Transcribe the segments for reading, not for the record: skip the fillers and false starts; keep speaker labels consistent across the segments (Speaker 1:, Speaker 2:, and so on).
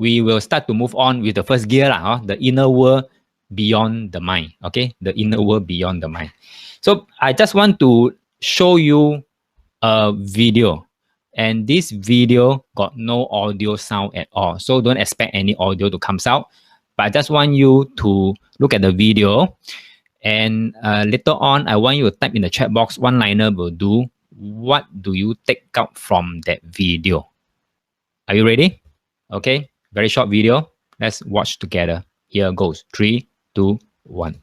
Speaker 1: we will start to move on with the first gear, the inner world beyond the mind. Okay, the inner world beyond the mind. So I just want to show you a video, and this video got no audio sound at all, so don't expect any audio to come out, but I just want you to look at the video, and later on I want you to type in the chat box, one-liner will do. What do you take out from that video? Are you ready? Okay, very short video. Let's watch together. Here goes. 3, 2, 1.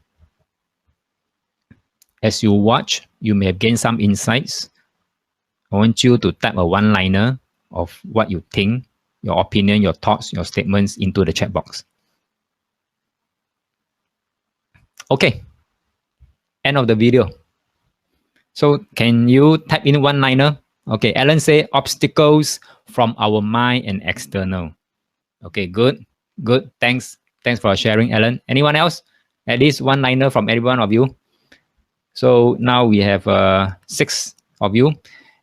Speaker 1: As you watch, you may have gained some insights. I want you to type a one-liner of what you think, your opinion, your thoughts, your statements into the chat box. Okay, end of the video. So can you type in one-liner? Okay, Alan say obstacles from our mind and external. Okay, good. Thanks for sharing, Alan. Anyone else? At least one-liner from every one of you. So now we have 6 of you.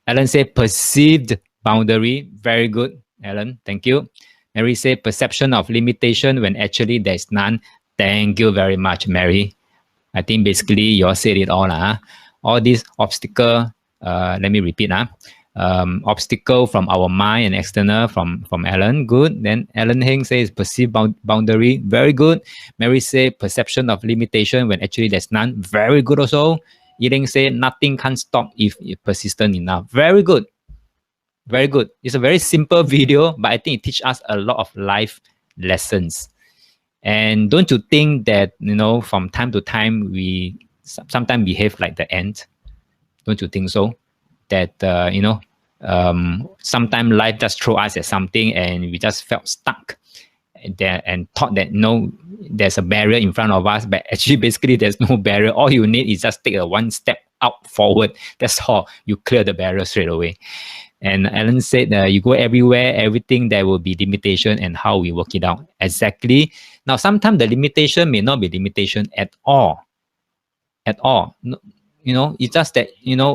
Speaker 1: Alan say perceived boundary. Very good, Alan. Thank you. Mary say perception of limitation when actually there's none. Thank you very much, Mary. I think basically you all said it all. All these obstacle, let me repeat. Obstacle from our mind and external from Alan. Good. Then Alan Heng says perceived boundary. Very good. Mary say perception of limitation when actually there's none. Very good also. Yiling say nothing can stop if it's persistent enough. Very good. Very good. It's a very simple video, but I think it teaches us a lot of life lessons. And don't you think that, from time to time, we sometimes behave like the ant? Don't you think so? That, sometimes life just throw us at something and we just felt stuck and thought that, there's a barrier in front of us, but actually basically there's no barrier. All you need is just take a one step out forward. That's all. You clear the barrier straight away. And Alan said, you go everywhere, everything, there will be limitation and how we work it out. Exactly. Now, sometimes the limitation may not be limitation at all. At all. It's just that,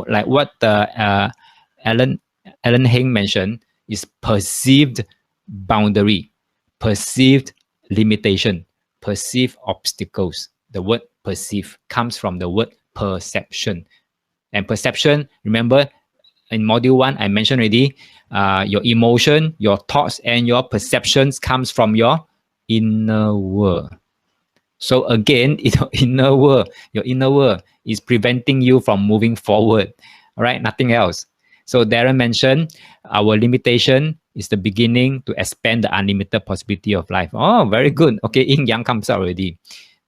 Speaker 1: like what Alan Heng mentioned is perceived boundary, perceived limitation, perceived obstacles. The word perceive comes from the word perception. And perception, remember, in module 1, I mentioned already, your emotion, your thoughts, and your perceptions comes from your inner world. So again, your inner world is preventing you from moving forward. All right, nothing else. So Darren mentioned our limitation is the beginning to expand the unlimited possibility of life. Oh, very good. Okay, Yin Yang comes out already.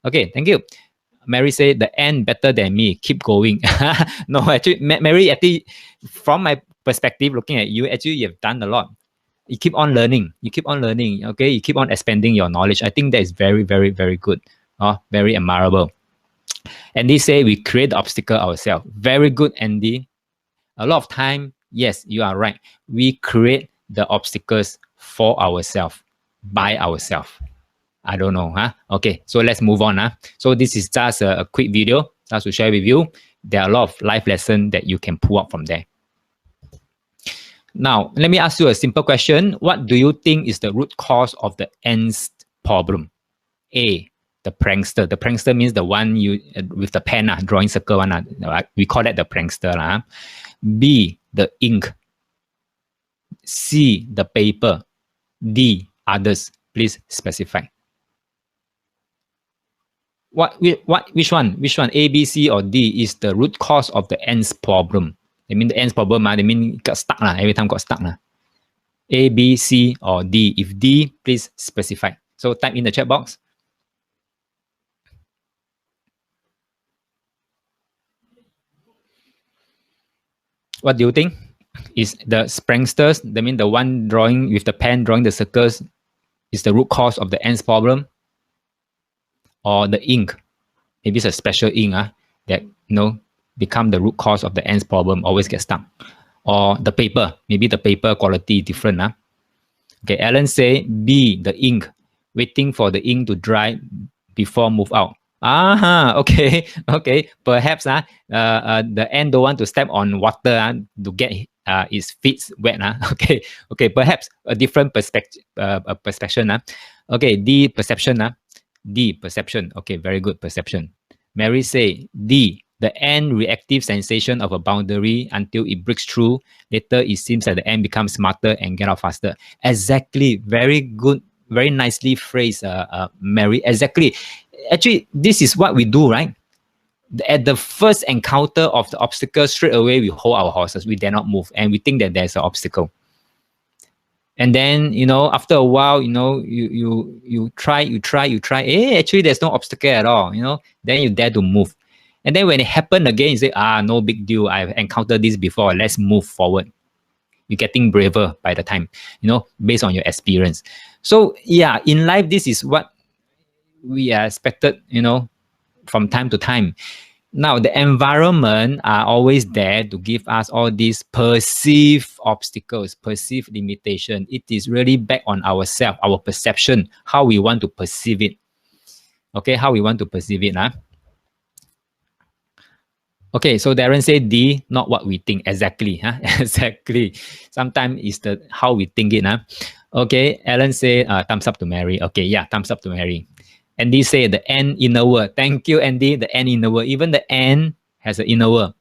Speaker 1: Okay, thank you. Mary said, the end better than me. Keep going. No, actually, Mary, from my perspective, looking at you, actually, you have done a lot. You keep on learning. Okay? You keep on expanding your knowledge. I think that is very, very, very good. Very admirable. And they say we create the obstacle ourselves. Very good, Andy. A lot of time, yes, you are right. We create the obstacles for ourselves, by ourselves. I don't know. Okay, so let's move on. So this is just a quick video just to share with you. There are a lot of life lessons that you can pull up from there. Now, let me ask you a simple question. What do you think is the root cause of the ants problem? A, the prankster. The prankster means the one you with the pen, drawing circle one. We call that the prankster. B, the ink. C, the paper. D, others. Please specify. Which one? A, B, C, or D is the root cause of the ants problem? They mean the ants problem, they mean got stuck every time got stuck. A, B, C, or D. If D, please specify. So type in the chat box. What do you think? Is the pranksters, that mean the one drawing with the pen, drawing the circles, is the root cause of the ants problem? Or the ink? Maybe it's a special ink that become the root cause of the ants problem, always get stuck. Or the paper, maybe the paper quality different. Okay, Alan say B, the ink, waiting for the ink to dry before move out. Okay. Perhaps the ant don't want to step on water to get is feet wet. Okay, okay, perhaps a different perspective. Perception. Okay, D perception. D perception. Okay, very good perception. Mary say D. The end reactive sensation of a boundary until it breaks through. Later, it seems that the end becomes smarter and get out faster. Exactly. Very good. Very nicely phrased, Mary. Exactly. Actually, this is what we do, right? At the first encounter of the obstacle, straight away we hold our horses. We dare not move, and we think that there's an obstacle. And then, after a while, you try. Hey, actually, there's no obstacle at all. Then you dare to move. And then when it happened again, you say, no big deal. I've encountered this before. Let's move forward. You're getting braver by the time, based on your experience. So yeah, in life, this is what we are expected, from time to time. Now, the environment are always there to give us all these perceived obstacles, perceived limitation. It is really back on ourselves, our perception, how we want to perceive it. Okay, how we want to perceive it. Okay, so Darren said D, not what we think. Exactly. Exactly. Sometimes it's the how we think it. Okay, Alan said thumbs up to Mary. Okay, yeah, thumbs up to Mary. Andy said the N inner world. Thank you, Andy. The N inner world. Even the N has an inner world.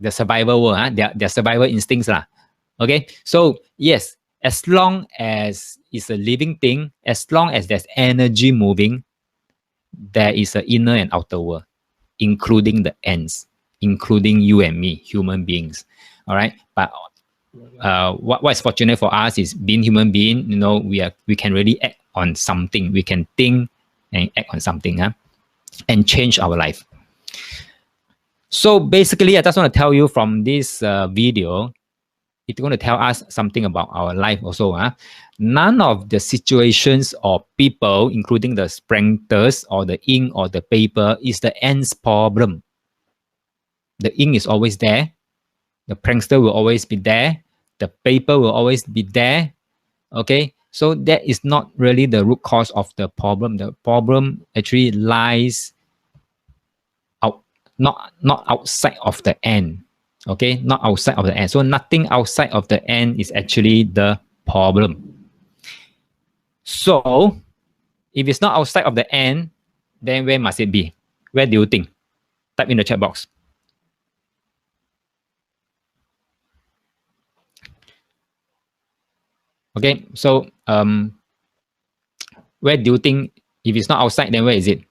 Speaker 1: The survival world. Their survival instincts. Okay, so yes, as long as it's a living thing, as long as there's energy moving, there is an inner and outer world, including the ants, including you and me, human beings. All right, but what is fortunate for us is being human being. We can really act on something. We can think and act on something, and change our life. So basically, I just want to tell you from this video, it's going to tell us something about our life also. None of the situations or people, including the pranksters or the ink or the paper, is the end's problem. The ink is always there. The prankster will always be there. The paper will always be there. Okay, so that is not really the root cause of the problem. The problem actually lies out, not outside of the end. Okay, not outside of the end. So nothing outside of the end is actually the problem. So if it's not outside of the end, then where must it be? Where do you think? Type in the chat box. Okay, so where do you think, if it's not outside, then where is it?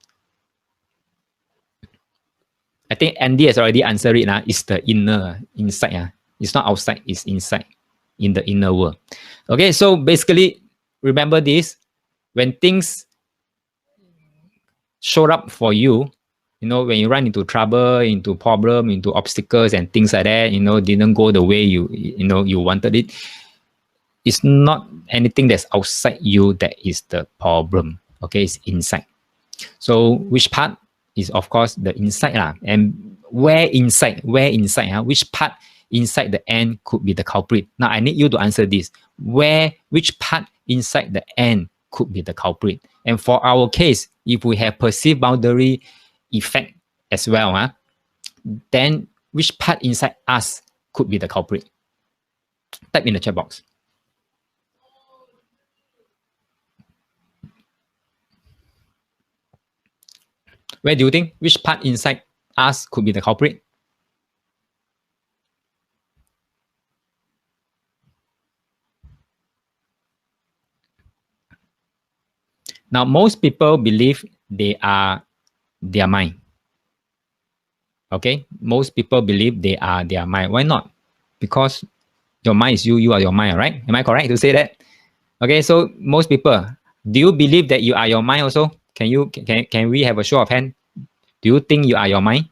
Speaker 1: I think Andy has already answered it. It's the inner, inside. It's not outside, it's inside, in the inner world. Okay, so basically, remember this. When things show up for you, when you run into trouble, into problem, into obstacles and things like that, didn't go the way you wanted it, it's not anything that's outside you that is the problem. Okay, it's inside. So which part is, of course, the inside. And where inside? Which part inside the end could be the culprit? Now, I need you to answer this. Which part inside the end could be the culprit? And for our case, if we have perceived boundary effect as well, then which part inside us could be the culprit? Type in the chat box. Where do you think? Which part inside us could be the culprit? Now, most people believe they are their mind. Okay? Most people believe they are their mind. Why not? Because your mind is you, you are your mind, right? Am I correct to say that? Okay, so most people, do you believe that you are your mind also? Can we have a show of hand? Do you think you are your mind?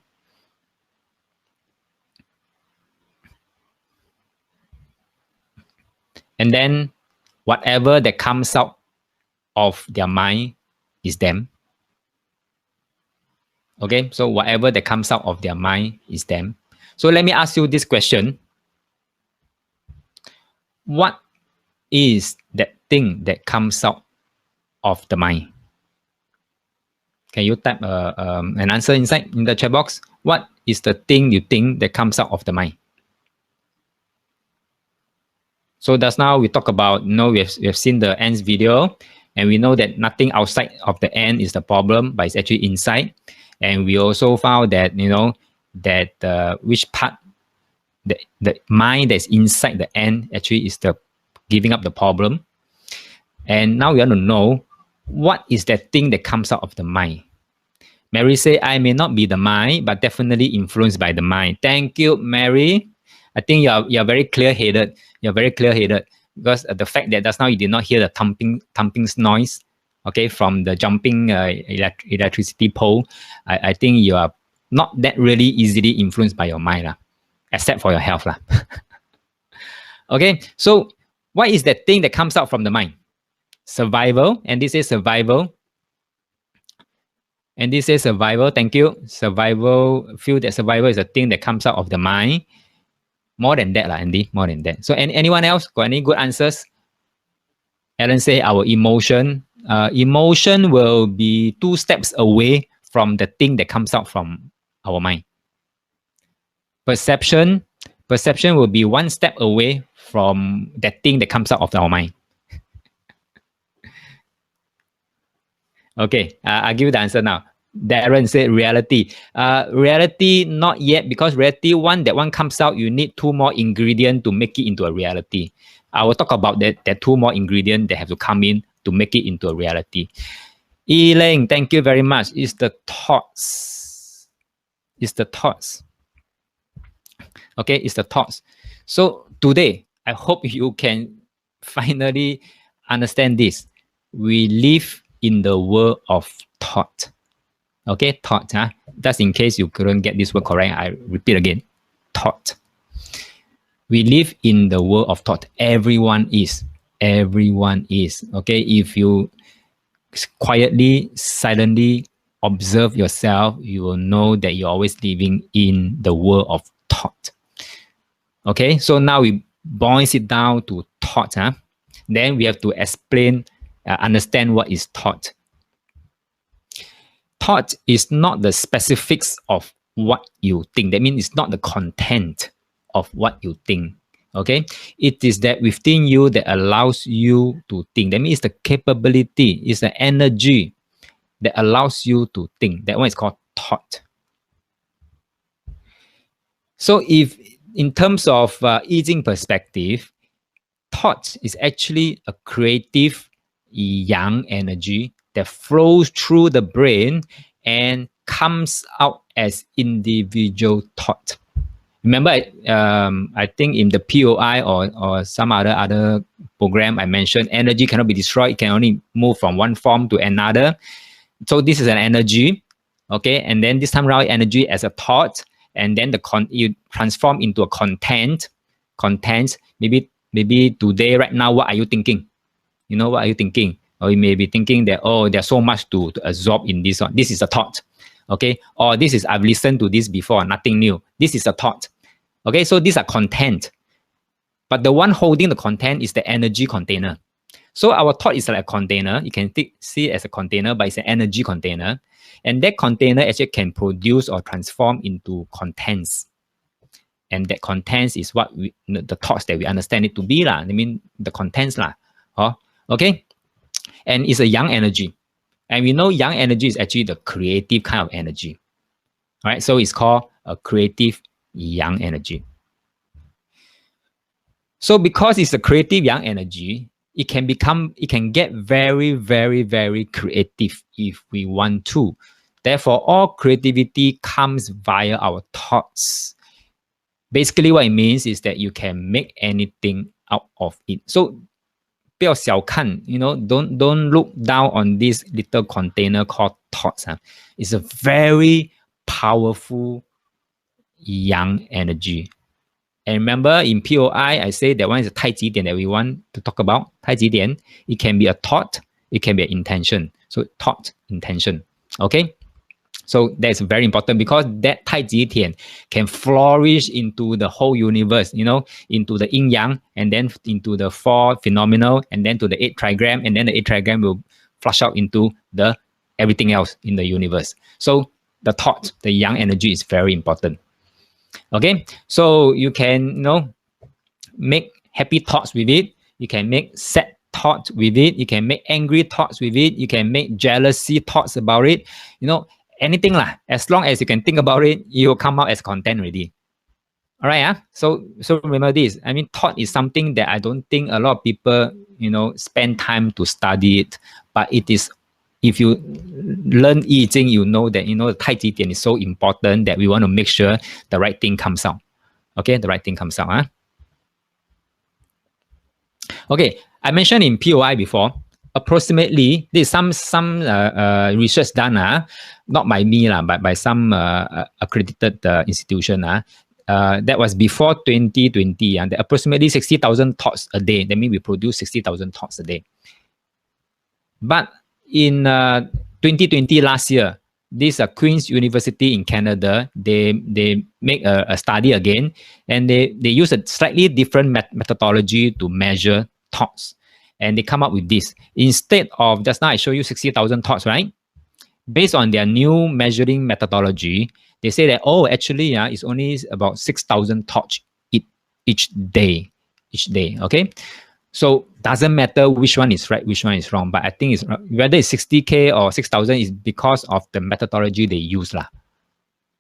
Speaker 1: And then whatever that comes out of their mind is them. Okay, so whatever that comes out of their mind is them. So let me ask you this question. What is that thing that comes out of the mind? Can you type an answer inside in the chat box? What is the thing you think that comes out of the mind? So just now we talk about, we have seen the ants video, and we know that nothing outside of the ant is the problem, but it's actually inside. And we also found that, that which part, the mind that's inside the ant actually is the giving up the problem. And now we want to know, what is that thing that comes out of the mind? Mary say, I may not be the mind, but definitely influenced by the mind. Thank you, Mary. I think you're very clear-headed. You're very clear-headed, because the fact that just now you did not hear the thumping noise, okay, from the jumping electricity pole, I think you are not that really easily influenced by your mind, except for your health. Okay, so what is that thing that comes out from the mind? Survival, and this is survival. And this is survival. Thank you. Survival, feel that survival is a thing that comes out of the mind. More than that, Andy. More than that. So, anyone else got any good answers? Alan say our emotion. Emotion will be 2 steps away from the thing that comes out from our mind. Perception will be 1 step away from that thing that comes out of our mind. Okay, I'll give you the answer now. Darren said reality. Reality, not yet, because reality, that one comes out, you need 2 more ingredients to make it into a reality. I will talk about that 2 more ingredients that have to come in to make it into a reality. Elaine, thank you very much. It's the thoughts. It's the thoughts. Okay, it's the thoughts. So today, I hope you can finally understand this. We live in the world of thought. Okay, thought. Just in case you couldn't get this word correct, I repeat again. Thought. We live in the world of thought. Everyone is. Everyone is. Okay, if you quietly, silently observe yourself, you will know that you're always living in the world of thought. Okay, so now we boil it down to thought. Then we have to explain, understand what is thought. Thought is not the specifics of what you think. That means it's not the content of what you think. Okay, it is that within you that allows you to think. That means it's the capability, it's the energy that allows you to think. That one is called thought. So if in terms of easing perspective, thought is actually a creative yang energy that flows through the brain and comes out as individual thought. Remember, I think in the POI or some other program I mentioned, energy cannot be destroyed. It can only move from one form to another. So this is an energy, okay? And then this time around, energy as a thought, and then you transform into a content. Maybe today, right now, what are you thinking? What are you thinking? Or you may be thinking that, oh, there's so much to absorb in this one. This is a thought, okay? Or this is, I've listened to this before, nothing new. This is a thought, okay? So these are content. But the one holding the content is the energy container. So our thought is like a container. You can see it as a container, but it's an energy container. And that container actually can produce or transform into contents. And that contents is what the thoughts that we understand it to be. I mean, the contents. Okay? And it's a yang energy. And we know yang energy is actually the creative kind of energy. All right, so it's called a creative yang energy. So because it's a creative yang energy, it can get very, very, very creative if we want to. Therefore, all creativity comes via our thoughts. Basically, what it means is that you can make anything out of it. So, 不要小看, don't look down on this little container called thoughts. It's a very powerful yang energy. And remember, in POI, I say that one is a 太极点 that we want to talk about. 太极点, it can be a thought, it can be an intention. So thought, intention. Okay? So that's very important, because that 太极点 can flourish into the whole universe, into the yin yang, and then into the 4 phenomenal, and then to the 8 trigram, and then the 8 trigram will flush out into the everything else in the universe. So the thought, the yang energy is very important. Okay, so you can make happy thoughts with it. You can make sad thoughts with it. You can make angry thoughts with it. You can make jealousy thoughts about it. You know, anything lah. As long as you can think about it, it will come out as content already. All right, so remember this. I mean, thought is something that I don't think a lot of people, you know, spend time to study it. But it is, if you learn I Ching, you know that, you know, the Tai Chi Tian is so important that we want to make sure the right thing comes out. Okay, the right thing comes out. Okay, I mentioned in POI before, approximately, there's some research done, not by me, but by some accredited institution. That was before 2020, and approximately 60,000 thoughts a day. That means we produce 60,000 thoughts a day. But in 2020, last year, this Queen's University in Canada, they make a study again, and they use a slightly different methodology to measure thoughts. And they come up with this. Instead of, just now I show you 60,000 thoughts, right? Based on their new measuring methodology, they say that, oh, actually, it's only about 6,000 thoughts each day, okay? So doesn't matter which one is right, which one is wrong, but I think it's whether it's 60K or 6,000 is because of the methodology they use lah.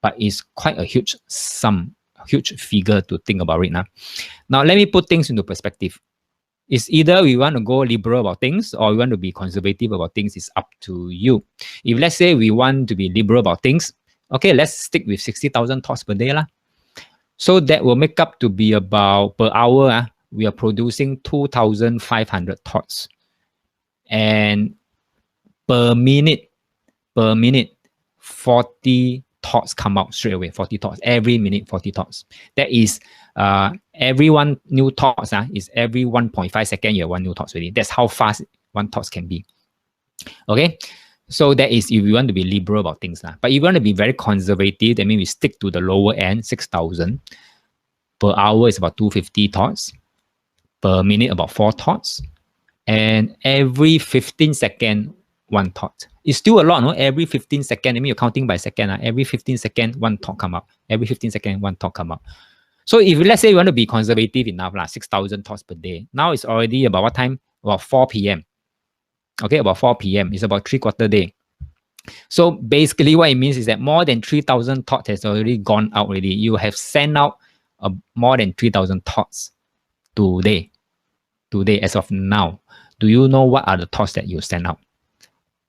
Speaker 1: But it's quite a huge sum, huge figure to think about it now. Now let me put things into perspective. It's either we want to go liberal about things or we want to be conservative about things. It's up to you. If let's say we want to be liberal about things, okay, let's stick with 60,000 thoughts per day lah. So that will make up to be about per hour. We are producing 2,500 thoughts, and per minute, 40 thoughts come out straight away. 40 thoughts every minute, 40 thoughts. That is every one new thoughts is every 1.5 seconds you have one new thoughts already. That's how fast one thoughts can be. Okay, so that is if you want to be liberal about things but if you want to be very conservative, that means we stick to the lower end, 6,000 per hour is about 250 thoughts. Per minute, about 4 thoughts, and every 15 seconds, 1 thought. It's still a lot, no? Every 15 seconds, I mean, you're counting by second. Every 15 seconds, 1 thought come out. Every 15 seconds, 1 thought come out. So if let's say you want to be conservative enough, 6,000 thoughts per day. Now it's already about what time? About 4 p.m. Okay, about 4 p.m. It's about 3/4 day. So basically what it means is that more than 3,000 thoughts has already gone out already. You have sent out more than 3,000 thoughts today as of now. Do you know what are the thoughts that you send out?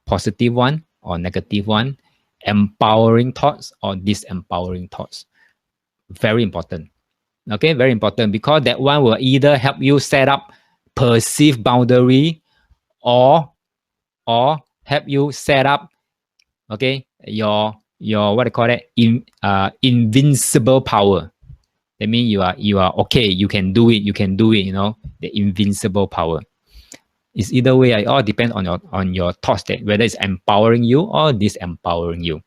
Speaker 1: Positive one or negative one? Empowering thoughts or disempowering thoughts? Very important. Okay, very important, because that one will either help you set up perceived boundary or help you set up, okay, your what I call it, invincible power. That means you are okay, you can do it, you know, the invincible power. It's either way, it all depends on your thoughts, that whether it's empowering you or disempowering you.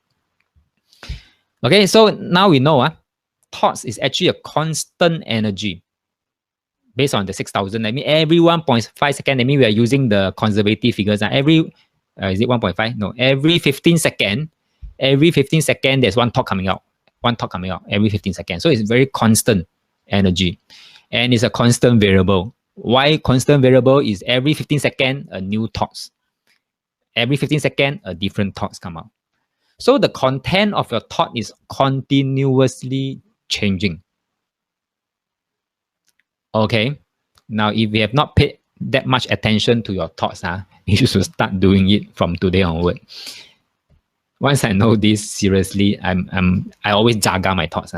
Speaker 1: Okay, so now we know thoughts is actually a constant energy based on the 6,000. I mean, every 1.5 seconds, I mean, we are using the conservative figures. Every, is it 1.5? No, every 15 seconds, there's 1 thought coming out. 1 thought coming out every 15 seconds. So it's very constant energy. And it's a constant variable. Why constant variable is every 15 seconds, a new thoughts. Every 15 seconds, a different thoughts come out. So the content of your thought is continuously changing. Okay. Now, if you have not paid that much attention to your thoughts, you should start doing it from today onward. Once I know this seriously, I always jaga my thoughts.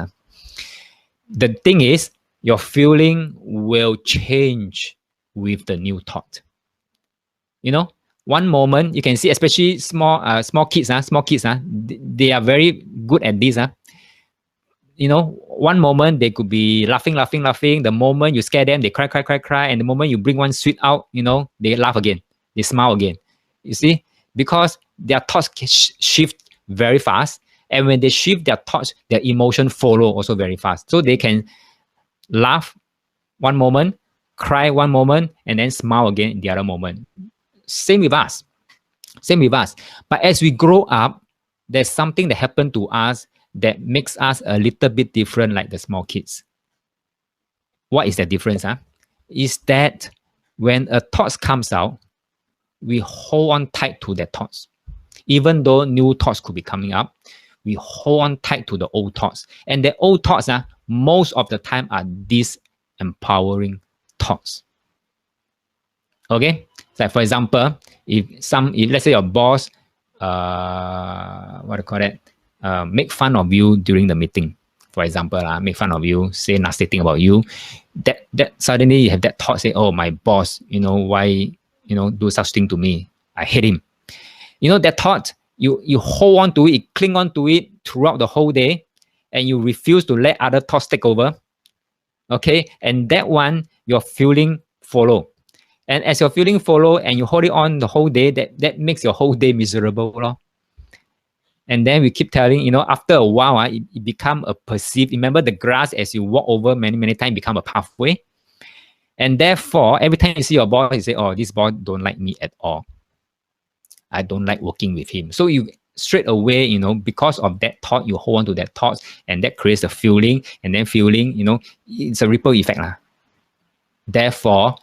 Speaker 1: The thing is, your feeling will change with the new thought. You know, one moment you can see, especially small kids, they are very good at this. You know, one moment they could be laughing. The moment you scare them, they cry. And the moment you bring one sweet out, you know, they laugh again, they smile again. You see, because their thoughts shift very fast, and when they shift their thoughts, their emotion follow also very fast. So they can laugh one moment, cry one moment, and then smile again in the other moment. Same with us. But as we grow up, there's something that happened to us that makes us a little bit different, like the small kids. What is the difference? is that when a thought comes out, we hold on tight to that thoughts. Even though new thoughts could be coming up, we hold on tight to the old thoughts. And the old thoughts, most of the time, are disempowering thoughts. Okay? So for example, if let's say your boss, what do you call it, make fun of you during the meeting, for example, make fun of you, say nasty thing about you, that suddenly you have that thought, say, oh, my boss, why, do such thing to me? I hate him. That thought, you hold on to it, cling on to it throughout the whole day, and you refuse to let other thoughts take over. Okay, and that one, your feeling follow. And as your feeling follow and you hold it on the whole day, that makes your whole day miserable. And then we keep telling, after a while, it become a perceived. Remember the grass, as you walk over many, many times, become a pathway. And therefore, every time you see your boss, you say, oh, this boss don't like me at all. I don't like working with him. So you straight away, because of that thought, you hold on to that thought, and that creates a feeling, and then feeling, it's a ripple effect. Therefore,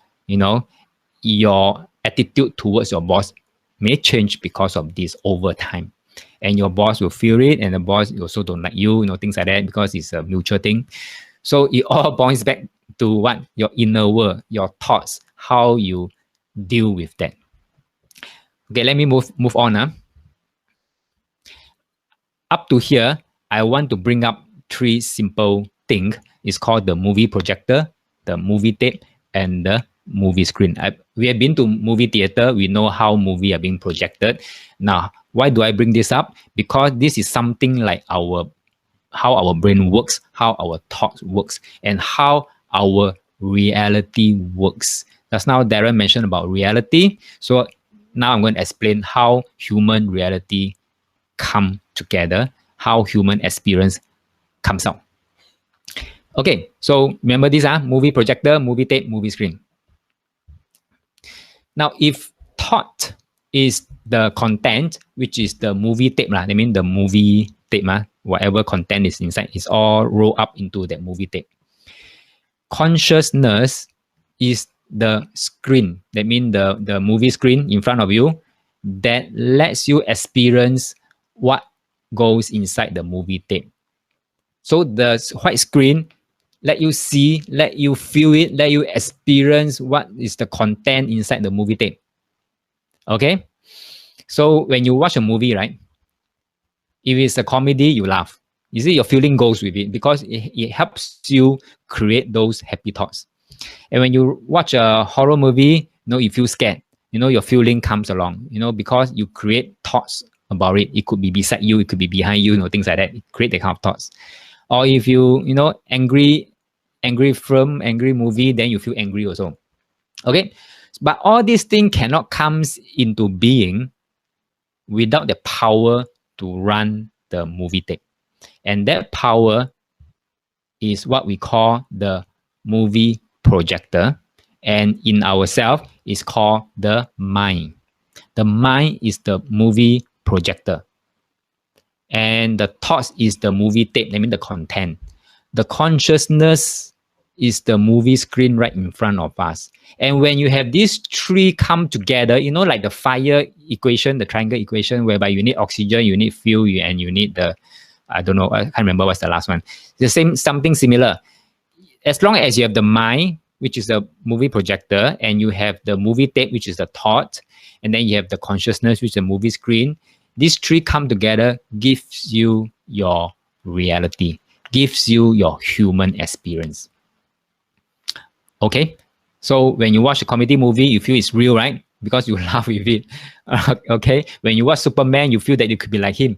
Speaker 1: your attitude towards your boss may change because of this over time. And your boss will feel it, and the boss also don't like you, things like that, because it's a mutual thing. So it all points back to what? Your inner world, your thoughts, how you deal with that. Okay, let me move on. Up to here, I want to bring up 3 simple things. It's called the movie projector, the movie tape, and the movie screen. We have been to movie theater. We know how movies are being projected. Now, why do I bring this up? Because this is something like how our brain works, how our thoughts works, and how our reality works. Just now, Darren mentioned about reality. So now I'm going to explain how human reality come together, how human experience comes out. Okay, so remember this, movie projector, movie tape, movie screen. Now, if thought is the content, which is the movie tape, I mean the movie tape, whatever content is inside, is all rolled up into that movie tape. Consciousness is the screen, that means the movie screen in front of you, that lets you experience what goes inside the movie tape. So the white screen let you see, let you feel it, let you experience what is the content inside the movie tape. Okay? So when you watch a movie, right? If it's a comedy, you laugh. You see, your feeling goes with it because it helps you create those happy thoughts. And when you watch a horror movie, you feel scared. Your feeling comes along, because you create thoughts about it. It could be beside you, it could be behind you, things like that. It create that kind of thoughts. Or if you, angry film, angry movie, then you feel angry also. Okay? But all these things cannot come into being without the power to run the movie tape. And that power is what we call the movie projector. And in ourselves, it's called the mind. The mind is the movie projector. And the thoughts is the movie tape, I mean the content. The consciousness is the movie screen right in front of us. And when you have these 3 come together, like the fire equation, the triangle equation, whereby you need oxygen, you need fuel, and you need the, I don't know, I can't remember what's the last one. The same, something similar. As long as you have the mind, which is the movie projector, and you have the movie tape, which is the thought, and then you have the consciousness, which is the movie screen, these 3 come together, gives you your reality, gives you your human experience. Okay, so when you watch a comedy movie, you feel it's real, right? Because you laugh with it. Okay, when you watch Superman, you feel that you could be like him.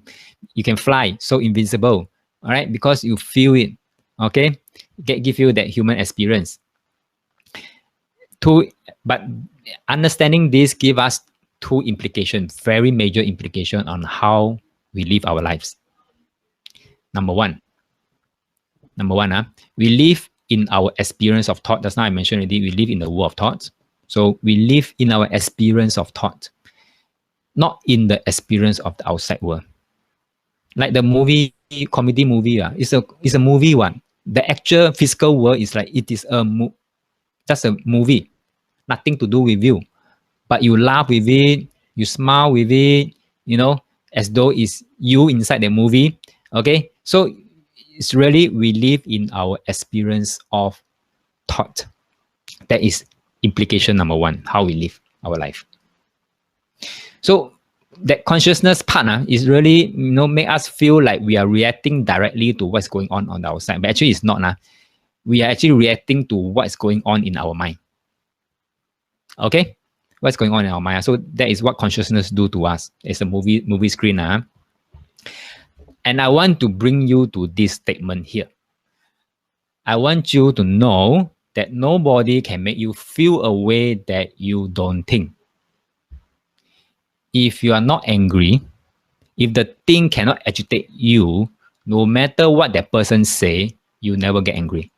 Speaker 1: You can fly, so invincible. All right, because you feel it. Okay, give you that human experience. But understanding this gives us 2 implications, very major implications on how we live our lives. Number one, we live in our experience of thought. That's now I mentioned already, we live in the world of thoughts. So we live in our experience of thought, not in the experience of the outside world. Like the movie, comedy movie, it's a movie one. The actual physical world is like, it is just just a movie, nothing to do with you. But you laugh with it, you smile with it, you know, as though it's you inside the movie. Okay, so it's really we live in our experience of thought. That is implication number one, how we live our life. So that consciousness part is really, you know, make us feel like we are reacting directly to what's going on the outside, but actually it's not. We are actually reacting to what's going on in our mind. Okay, what's going on in our mind? So that is what consciousness do to us. It's a movie screen. And I want to bring you to this statement here. I want you to know that nobody can make you feel a way that you don't think. If you are not angry, if the thing cannot agitate you, no matter what that person say, you never get angry.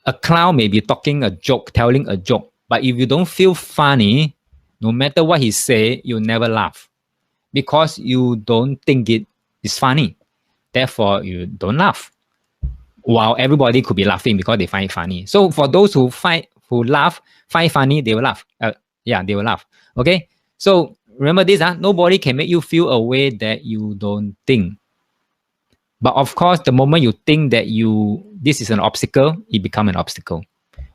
Speaker 1: A clown may be talking a joke, telling a joke, but if you don't feel funny, no matter what he say, you never laugh because you don't think it is funny. Therefore, you don't laugh. While everybody could be laughing because they find it funny. So for those who laugh, find funny, they will laugh. They will laugh. Okay. So remember this, nobody can make you feel a way that you don't think. But of course, the moment you think that this is an obstacle, it becomes an obstacle.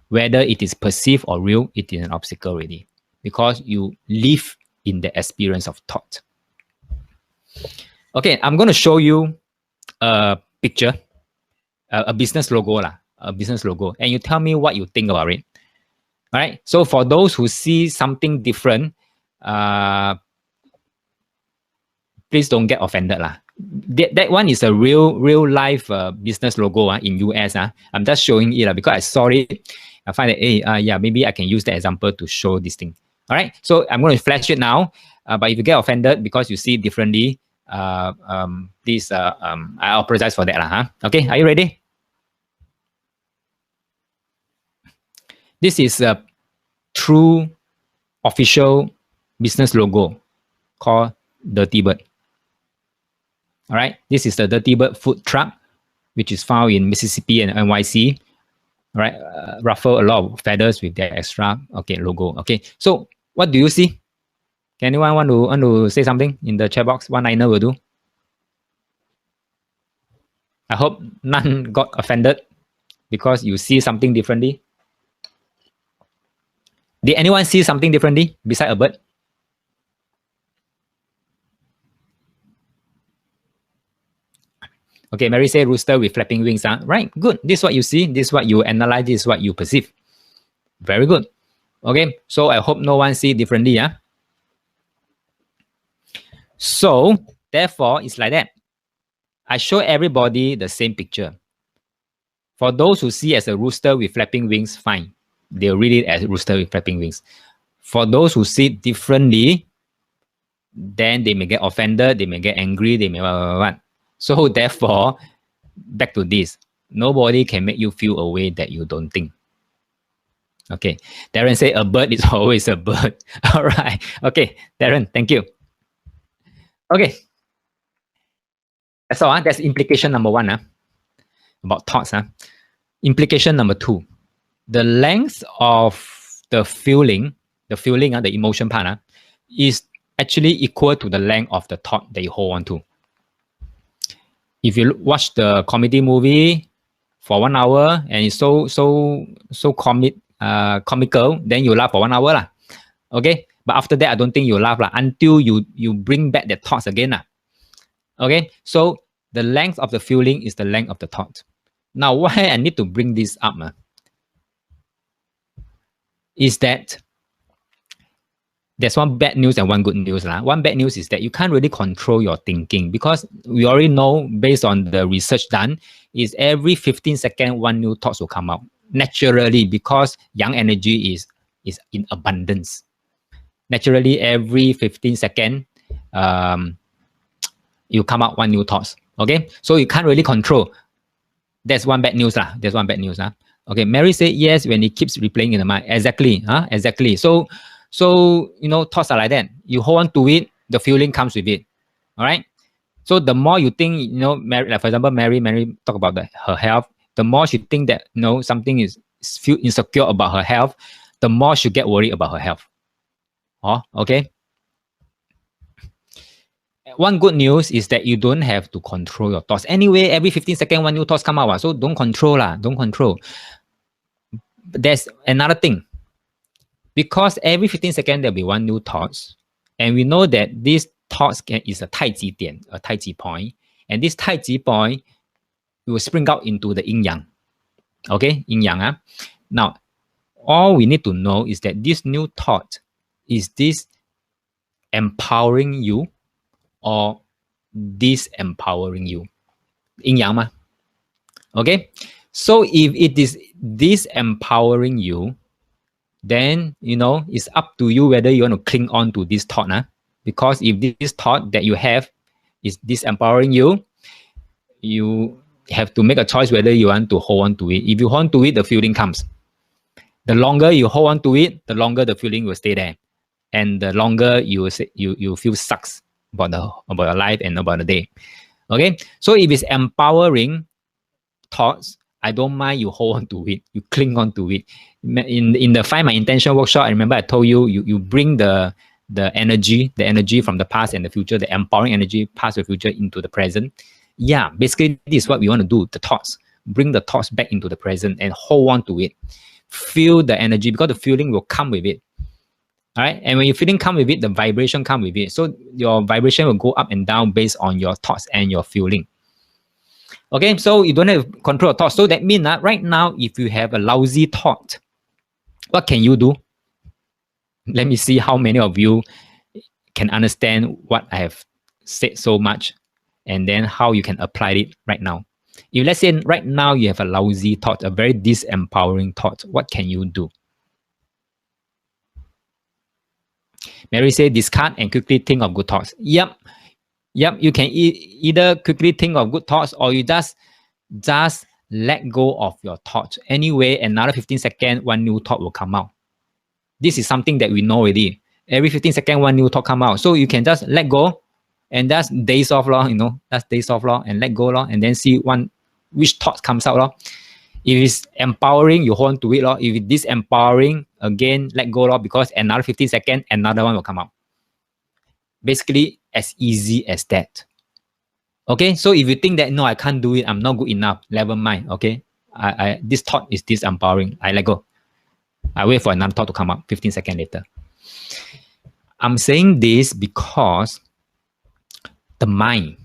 Speaker 1: Whether it is perceived or real, it is an obstacle already. Because you live in the experience of thought. Okay, I'm going to show you a picture, a business logo, and you tell me what you think about it. All right. So for those who see something different, please don't get offended lah. That one is a real life business logo in US. I'm just showing it because I saw it. I find that maybe I can use the example to show this thing. All right. So I'm going to flash it now. But if you get offended because you see it differently, please I apologize for that Okay. Are you ready? This is a true official business logo called Dirty Bird. All right, this is the Dirty Bird food truck, which is found in Mississippi and NYC. All right, ruffle a lot of feathers with their extra logo. Okay, so what do you see? Can anyone want to say something in the chat box? One-liner will do. I hope none got offended because you see something differently. Did anyone see something differently beside a bird? Okay, Mary say rooster with flapping wings. Right, good. This is what you see. This is what you analyze. This is what you perceive. Very good. Okay, so I hope no one see differently. So, therefore, it's like that. I show everybody the same picture. For those who see as a rooster with flapping wings, fine. They'll read it as rooster with flapping wings. For those who see it differently, then they may get offended, they may get angry, they may what. So therefore, back to this. Nobody can make you feel a way that you don't think. Okay. Darren say a bird is always a bird. All right. Okay. Darren, thank you. Okay. That's all. That's implication number one about thoughts. Implication number two. The length of the feeling, the emotion part, is actually equal to the length of the thought that you hold on to. If you watch the comedy movie for 1 hour and it's so comical, then you laugh for 1 hour. Okay? But after that, I don't think you laugh until you bring back the thoughts again. Okay? So the length of the feeling is the length of the thought. Now, why I need to bring this up is that there's one bad news and one good news. One bad news is that you can't really control your thinking because we already know based on the research done is every 15 seconds, one new thoughts will come out naturally because young energy is in abundance. Naturally, every 15 seconds, you come out one new thoughts. Okay, so you can't really control. That's one bad news. That's one bad news. Okay, Mary said yes when it keeps replaying in the mind. Exactly. Exactly. So thoughts are like that. You hold on to it, the feeling comes with it. All right. So the more you think, Mary, like for example, Mary talk about her health. The more she think that something is feel insecure about her health, the more she get worried about her health. Oh, okay. One good news is that you don't have to control your thoughts. Anyway, every 15 seconds, one new thoughts come out. So don't control lah. Don't control. But there's another thing. Because every 15 seconds, there'll be one new thoughts. And we know that this thoughts is a 太极点, a 太极 point. And this 太极 point will spring out into the yin yang. Okay, yin yang. Now, all we need to know is that this new thought, is this empowering you or disempowering you? Yin yang ma. Okay, so if it is disempowering you, then it's up to you whether you want to cling on to this thought. Because if this thought that you have is disempowering you, you have to make a choice whether you want to hold on to it. If you hold on to it, the feeling comes. The longer you hold on to it, the longer the feeling will stay there, and the longer you feel sucks about your life and about the day. Okay, so if it's empowering thoughts, I don't mind you hold on to it, you cling on to it. In the Find My Intention workshop, I remember I told you, you bring the energy from the past and the future, the empowering energy, past and future, into the present. Yeah, basically this is what we want to do. The thoughts, bring the thoughts back into the present and hold on to it. Feel the energy, because the feeling will come with it. All right, and when your feeling come with it, the vibration come with it. So your vibration will go up and down based on your thoughts and your feeling. Okay, so you don't have control of thoughts. So that means that right now, if you have a lousy thought, what can you do? Let me see how many of you can understand what I have said so much, and then how you can apply it right now. If let's say right now you have a lousy thought, a very disempowering thought, what can you do? Mary said, discard and quickly think of good thoughts. Yep, you can either quickly think of good thoughts, or you just let go of your thoughts. Anyway, another 15 seconds, one new thought will come out. This is something that we know already. Every 15 seconds, one new thought come out. So you can just let go and just days off, that's days off, and let go, and then see which thought comes out. If it's empowering, you hold on to it. If it's disempowering, again, let go, because another 15 seconds, another one will come out. Basically, as easy as that. Okay, so if you think that, no, I can't do it, I'm not good enough, never mind. Okay, this thought is disempowering, I let go. I wait for another thought to come up 15 seconds later. I'm saying this because the mind,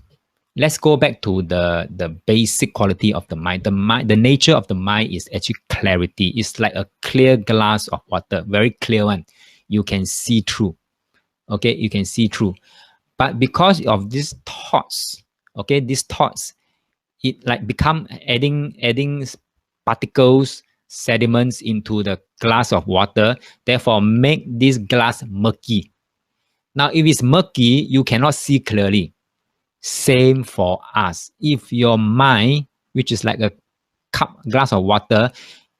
Speaker 1: let's go back to the basic quality of the mind. The nature of the mind is actually clarity. It's like a clear glass of water, very clear one. You can see through. Okay, you can see through. But because of these thoughts, okay, these thoughts, it like become adding particles, sediments into the glass of water, therefore make this glass murky. Now, if it's murky, you cannot see clearly. Same for us. If your mind, which is like a glass of water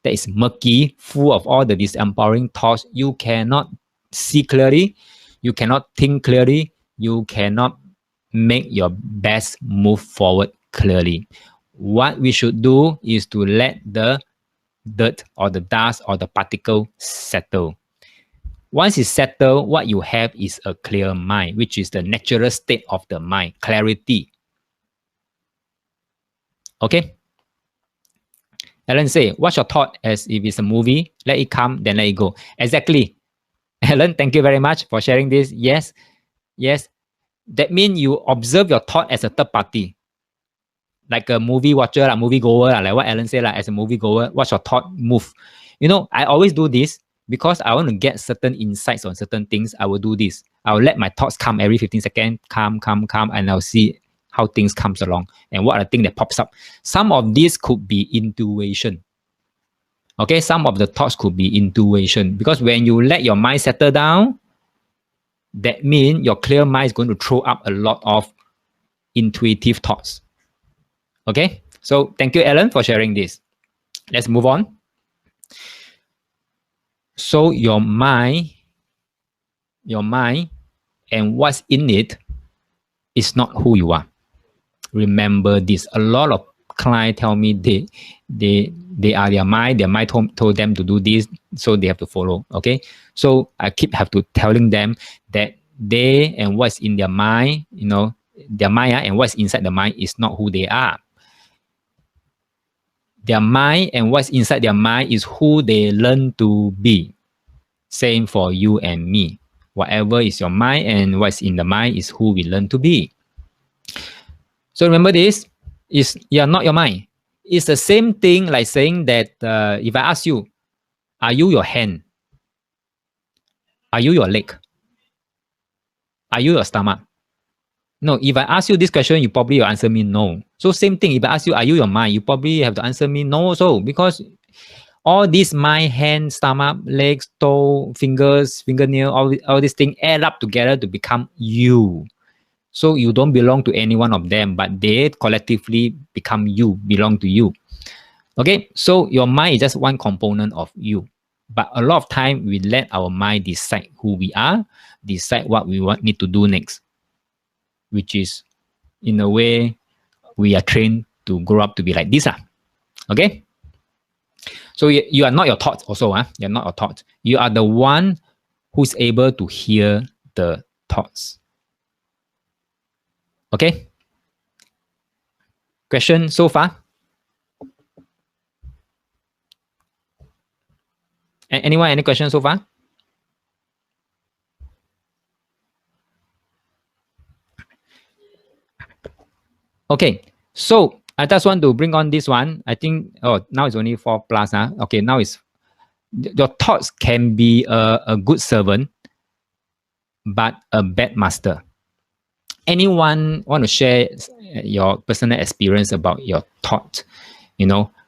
Speaker 1: that is murky, full of all the disempowering thoughts, you cannot see clearly, you cannot think clearly, you cannot make your best move forward clearly. What we should do is to let the dirt or the dust or the particle settle. Once it's settled, what you have is a clear mind, which is the natural state of the mind, clarity. Okay? Alan say, what's your thought as if it's a movie? Let it come, then let it go. Exactly. Alan, thank you very much for sharing this. Yes. That means you observe your thought as a third party. Like a movie watcher, a movie goer, like what Alan said, as a movie goer, watch your thought move. I always do this because I want to get certain insights on certain things. I will do this. I will let my thoughts come every 15 seconds, come, and I'll see how things comes along and what are the things that pops up. Some of these could be intuition. Okay, some of the thoughts could be intuition, because when you let your mind settle down, that means your clear mind is going to throw up a lot of intuitive thoughts. Okay, so thank you, Alan, for sharing this. Let's move on. So your mind and what's in it is not who you are. Remember this. A lot of client tell me they are their mind told them to do this, so they have to follow. Okay, so I have to telling them that they and what's in their mind, their mind and what's inside the mind is not who they are. Their mind and what's inside their mind is who they learn to be. Same for you and me. Whatever is your mind and what's in the mind is who we learn to be. So remember this, you're not your mind. It's the same thing like saying that if I ask you, are you your hand? Are you your leg? Are you your stomach? No, if I ask you this question, you probably will answer me no. So same thing, if I ask you, are you your mind? You probably have to answer me no also, because all these mind, hand, stomach, legs, toe, fingers, fingernail, all these things add up together to become you. So you don't belong to any one of them, but they collectively become you, belong to you. Okay, so your mind is just one component of you. But a lot of time we let our mind decide who we are, decide what we need to do next, which is in a way we are trained to grow up to be like this. Okay? So you are not your thoughts also. You're not your thoughts. You are the one who's able to hear the thoughts. Okay? Question so far? Anyone, any questions so far? Okay, so I just want to bring on this one. I think, now it's only 4 plus. Okay, now it's, your thoughts can be a good servant, but a bad master. Anyone want to share your personal experience about your thought?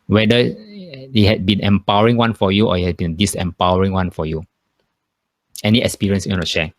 Speaker 1: Whether it had been empowering one for you or it had been disempowering one for you. Any experience you want to share?